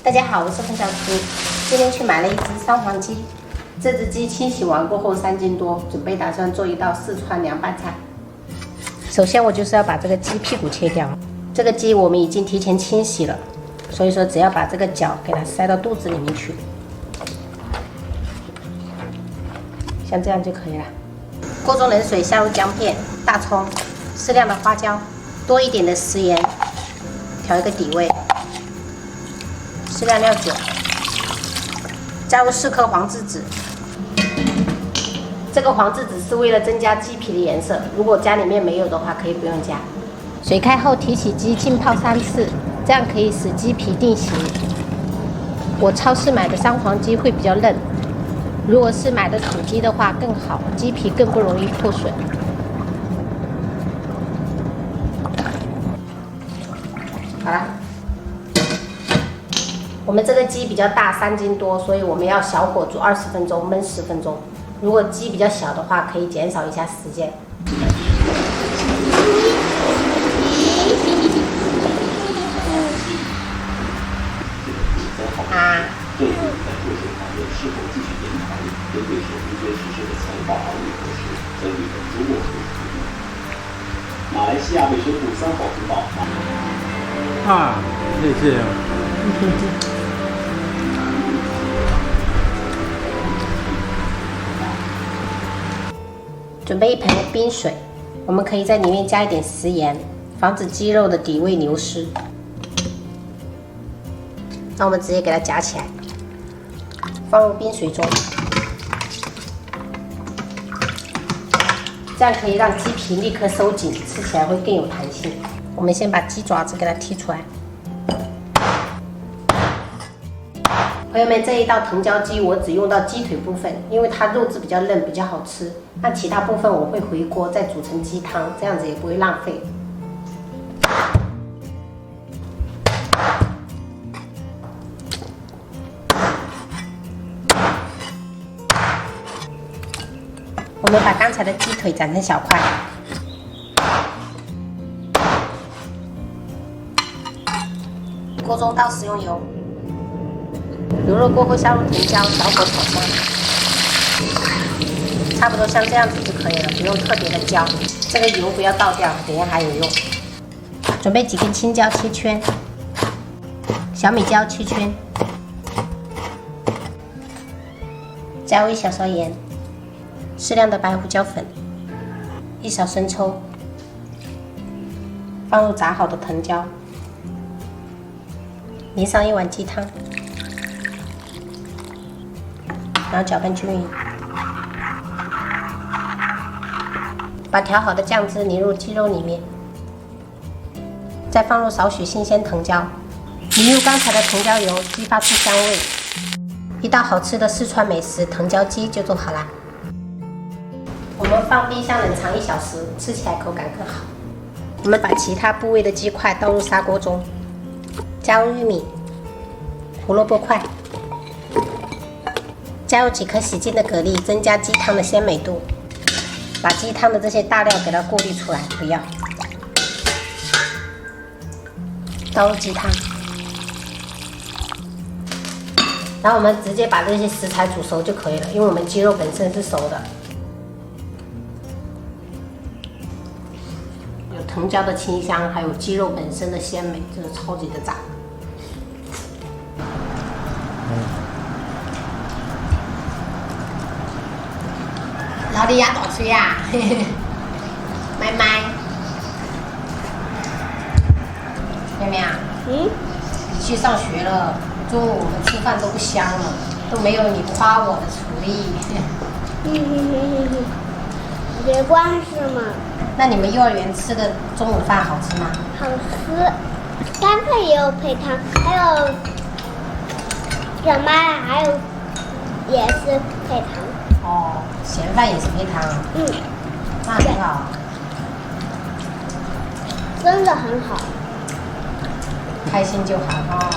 大家好，我是冯小厨。今天去买了一只三黄鸡，这只鸡清洗完过后3斤多，准备打算做一道四川凉拌菜。首先我就是要把这个鸡屁股切掉。这个鸡我们已经提前清洗了，所以说只要把这个脚给它塞到肚子里面去，像这样就可以了。锅中冷水下入姜片、大葱、适量的花椒，多一点的食盐，调一个底味。适量料酒，加入4颗黄栀子。这个黄栀子是为了增加鸡皮的颜色，如果家里面没有的话，可以不用加。水开后提起鸡浸泡3次，这样可以使鸡皮定型。我超市买的三黄鸡会比较嫩，如果是买的土鸡的话更好，鸡皮更不容易破损。好了。我们这个鸡比较大，3斤多，所以我们要小火煮20分钟，焖10分钟。如果鸡比较小的话，可以减少一下时间。马来西亚卫生部3号通报。谢谢。准备一盆冰水，我们可以在里面加一点食盐，防止鸡肉的底味流失。那我们直接给它夹起来，放入冰水中，这样可以让鸡皮立刻收紧，吃起来会更有弹性。我们先把鸡爪子给它剔出来。朋友们，这一道藤椒鸡我只用到鸡腿部分，因为它肉质比较嫩，比较好吃。那其他部分我会回锅再煮成鸡汤，这样子也不会浪费。我们把刚才的鸡腿斩成小块，锅中倒食用油。卤肉过后下入藤椒，小火炒香，差不多像这样子就可以了，不用特别的焦。这个油不要倒掉，等一下还有用。准备几根青椒切圈，小米椒切圈，加入1小勺盐，适量的白胡椒粉，1勺生抽，放入炸好的藤椒，淋上1碗鸡汤。然后搅拌均匀，把调好的酱汁淋入鸡肉里面，再放入少许新鲜藤椒，淋入刚才的藤椒油，激发出香味。一道好吃的四川美食藤椒鸡就做好啦。我们放冰箱冷藏1小时，吃起来口感更好。我们把其他部位的鸡块倒入砂锅中，加入玉米、胡萝卜块。加入几颗洗净的蛤蜊，增加鸡汤的鲜美度。把鸡汤的这些大料给它过滤出来，不要。倒入鸡汤，然后我们直接把这些食材煮熟就可以了，因为我们鸡肉本身是熟的。有藤椒的清香，还有鸡肉本身的鲜美，真的超级的赞。老弟呀，大嘴呀，麦麦，妹妹啊，你去上学了，中午我们吃饭都不香了，都没有你夸我的厨艺。没关系嘛。那你们幼儿园吃的中午饭好吃吗？好吃，干菜也有配汤，还有小麦，还有也是配汤。哦，咸饭也是配汤。那很好。真的很好。开心就好哈。